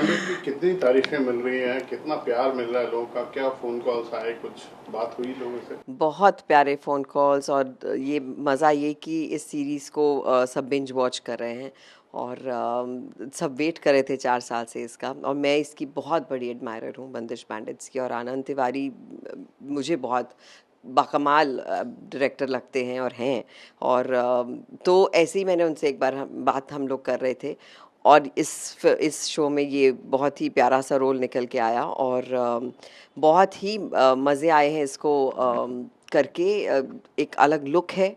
बैंडेड की कितनी तारीफें मिल रही हैं, कितना प्यार मिल रहा है लोगों का, क्या फोन कॉल्स आए, कुछ बात हुई लोगों से? बहुत प्यारे फ़ोन कॉल्स और ये मज़ा ये कि इस सीरीज़ को सब बिंज वॉच कर रहे हैं और सब वेट कर रहे थे 4 साल से इसका। और मैं इसकी बहुत बड़ी एडमायरर हूँ बंदिश बैंडिट्स की। और आनंद तिवारी मुझे बहुत बाकमाल डायरेक्टर लगते हैं और हैं। और तो ऐसे ही मैंने उनसे एक बार बात हम लोग कर रहे थे और इस शो में ये बहुत ही प्यारा सा रोल निकल के आया और बहुत ही मज़े आए हैं इसको करके। एक अलग लुक है,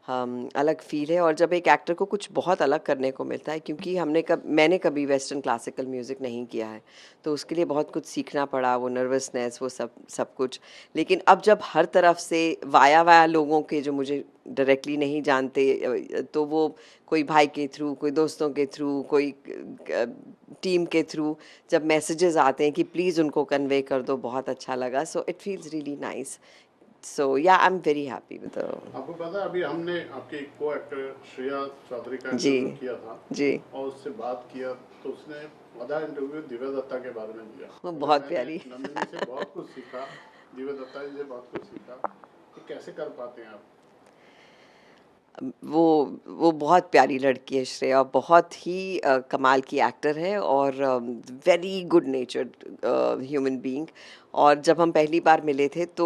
अलग फील है। और जब एक एक्टर को कुछ बहुत अलग करने को मिलता है, क्योंकि मैंने कभी वेस्टर्न क्लासिकल म्यूज़िक नहीं किया है, तो उसके लिए बहुत कुछ सीखना पड़ा, वो नर्वसनेस, वो सब सब कुछ। लेकिन अब जब हर तरफ से वाया वाया लोगों के जो मुझे डायरेक्टली नहीं जानते, तो वो कोई भाई के थ्रू, कोई दोस्तों के थ्रू, कोई टीम के थ्रू जब मैसेजेस आते हैं कि प्लीज़ उनको कन्वे कर दो, बहुत अच्छा लगा। So it feels really nice. So yeah I am very happy with आपको पता है अभी हमने आपके को एक्टर श्रेया चौधरी का जी इंटरव्यू किया था जी। और उससे बात किया तो उसने आधा इंटरव्यू दिव्या दत्ता के बारे में दिया। वो तो बहुत मैंने प्यारी नंदिनी से बहुत कुछ सीखा, दिव्या दत्ता जी से बहुत कुछ सीखा कि कैसे कर पाते हैं आप। वो वो बहुत प्यारी लड़की है श्रेया, बहुत ही कमाल की एक्टर है और वेरी गुड नेचर्ड ह्यूमन बीइंग। और जब हम पहली बार मिले थे तो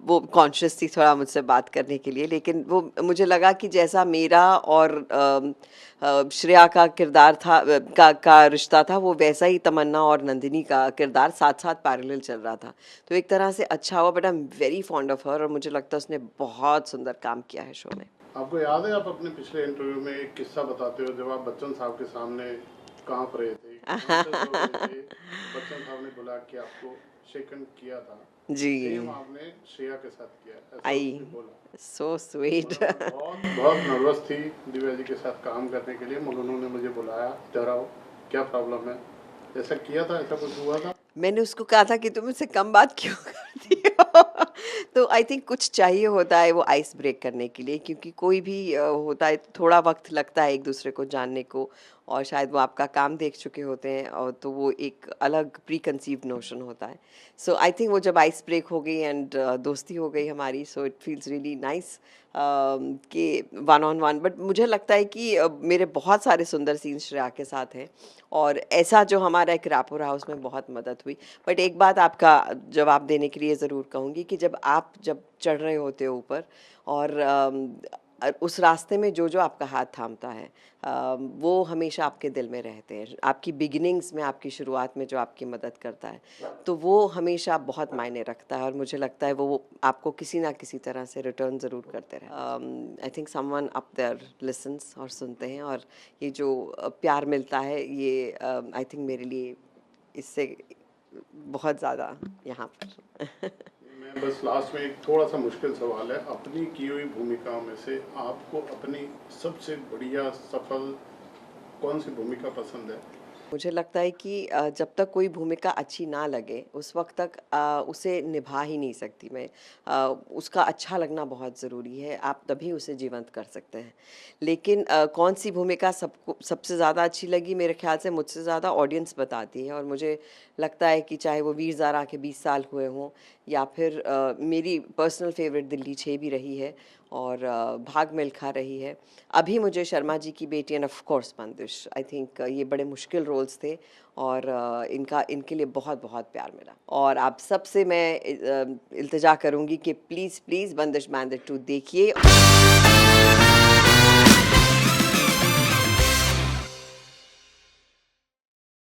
वो कॉन्शियस थी थोड़ा मुझसे बात करने के लिए, लेकिन वो मुझे लगा कि जैसा मेरा और श्रेया का किरदार था, का रिश्ता था, वो वैसा ही तमन्ना और नंदिनी का किरदार साथ साथ पैरेलल चल रहा था। तो एक तरह से अच्छा हुआ, but I am very fond of her और मुझे लगता है उसने बहुत सुंदर काम किया है शो में। आपको याद है आप अपने पिछले इंटरव्यू में एक किस्सा बताते हो जब आप बच्चन साहब के सामने कांप रहे थे, नर्वस हो रहे थे, तो बच्चन साहब ने बुला के आपको शेकन किया था। जी। सेम आपने श्रेया के साथ किया, ऐसा आई उसने बोला। So sweet. बोला मैं बहुत बहुत नर्वस थी दिव्या जी के साथ काम करने के लिए, मगर उन्होंने मुझे बुलाया, इधर आओ, क्या प्रॉब्लम है, ऐसा किया था, ऐसा कुछ हुआ था? मैंने उसको कहा था कि तुम मुझसे कम बात क्यों करती हो। तो आई थिंक कुछ चाहिए होता है वो आइस ब्रेक करने के लिए, क्योंकि कोई भी होता है, थोड़ा वक्त लगता है एक दूसरे को जानने को। और शायद वो आपका काम देख चुके होते हैं और तो वो एक अलग प्री कंसीव्ड नोशन होता है। सो आई थिंक वो जब आइस ब्रेक हो गई एंड दोस्ती हो गई हमारी, सो इट फील्स रियली नाइस कि वन ऑन वन। बट मुझे लगता है कि मेरे बहुत सारे सुंदर सीन्स श्रेया के साथ हैं और ऐसा जो हमारा एक रैपो रहा उसमें बहुत मदद हुई। बट एक बात आपका जवाब देने के लिए ज़रूर कहूँगी कि जब चढ़ रहे होते हो ऊपर और उस रास्ते में जो जो आपका हाथ थामता है, वो हमेशा आपके दिल में रहते हैं। आपकी बिगिनिंग्स में, आपकी शुरुआत में जो आपकी मदद करता है, तो वो हमेशा बहुत मायने रखता है और मुझे लगता है वो आपको किसी ना किसी तरह से रिटर्न ज़रूर करते रहे। I think someone up there listens और सुनते हैं। और ये जो प्यार मिलता है, ये आई थिंक मेरे लिए इससे बहुत ज़्यादा यहाँ पर। मैं बस लास्ट में एक थोड़ा सा मुश्किल सवाल है, अपनी की हुई भूमिका में से आपको अपनी सबसे बढ़िया सफल कौन सी भूमिका पसंद है? मुझे लगता है कि जब तक कोई भूमिका अच्छी ना लगे उस वक्त तक उसे निभा ही नहीं सकती मैं। उसका अच्छा लगना बहुत ज़रूरी है, आप तभी उसे जीवंत कर सकते हैं। लेकिन कौन सी भूमिका सबको सबसे ज़्यादा अच्छी लगी, मेरे ख्याल से मुझसे ज़्यादा ऑडियंस बताती है। और मुझे लगता है कि चाहे वो वीर ज़ारा के 20 साल हुए हों या फिर मेरी पर्सनल फेवरेट दिल्ली 6 भी रही है और भाग मिल्खा रही है। अभी मुझे शर्मा जी की बेटी एंड ऑफ कोर्स बंदिश, आई थिंक ये बड़े मुश्किल रोल्स थे और इनके लिए बहुत बहुत प्यार मिला। और आप सबसे मैं इल्तिजा करूँगी कि प्लीज़ प्लीज़ बंदिश बैंडिट 2 देखिए।